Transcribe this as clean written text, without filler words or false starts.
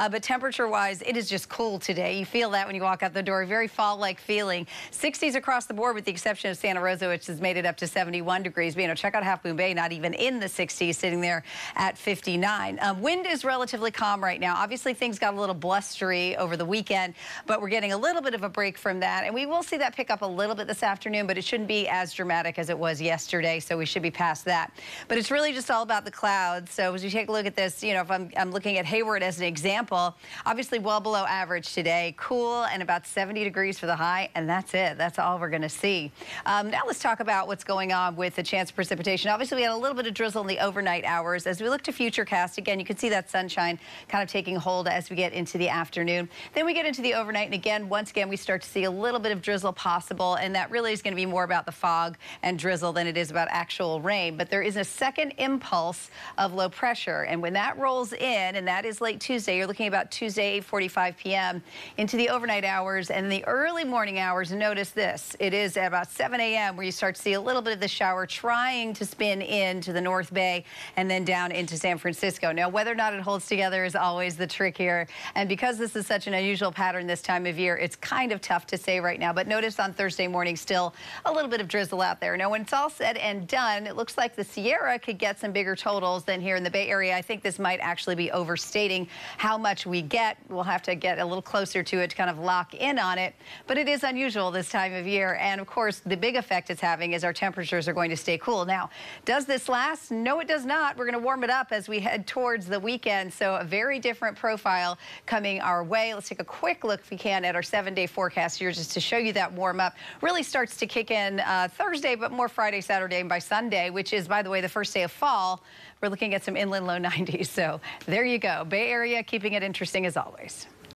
But temperature-wise, it is just cool today. You feel that when you walk out the door. Very fall-like feeling. 60s across the board with the exception of Santa Rosa, which has made it up to 71 degrees. But, check out Half Moon Bay, not even in the 60s, sitting there at 59. Wind is relatively calm right now. Obviously, things got a little blustery over the weekend, but we're getting a little bit of a break from that. And we will see that pick up a little bit this afternoon, but it shouldn't be as dramatic as it was yesterday, so we should be past that. But it's really just all about the clouds. So as we take a look at this, if I'm looking at Hayward as an example, obviously well below average today, cool and about 70 degrees for the high, and that's it. That's all we're going to see. Now let's talk about what's going on with the chance of precipitation. Obviously, we had a little bit of drizzle in the overnight hours. As we look to futurecast, again, you can see that sunshine kind of taking hold as we get into the afternoon. Then we get into the overnight, and again, once again, we start to see a little bit of drizzle possible, and that really is going to be more about the fog and drizzle than it is about actual rain. But there is a second impulse of low pressure, and when that rolls in, and that is late Tuesday, you're looking about Tuesday, 8:45 p.m. into the overnight hours and the early morning hours. Notice this. It is at about 7 a.m. where you start to see a little bit of the shower trying to spin into the North Bay and then down into San Francisco. Now, whether or not it holds together is always the trick here. And because this is such an unusual pattern this time of year, it's kind of tough to say right now. But notice on Thursday morning, still a little bit of drizzle out there. Now, when it's all said and done, it looks like the Sierra could get some bigger totals than here in the Bay Area. I think this might actually be overstating how much we get. We'll have to get a little closer to it to kind of lock in on it. But it is unusual this time of year. And of course, the big effect it's having is our temperatures are going to stay cool. Now, does this last? No, it does not. We're going to warm it up as we head towards the weekend. So a very different profile coming our way. Let's take a quick look, if we can, at our 7-day forecast here just to show you that warm up. Really starts to kick in Thursday, but more Friday, Saturday, and by Sunday, which is, by the way, the first day of fall, we're looking at some inland low 90s. So there you go. Bay Area keeping it interesting as always.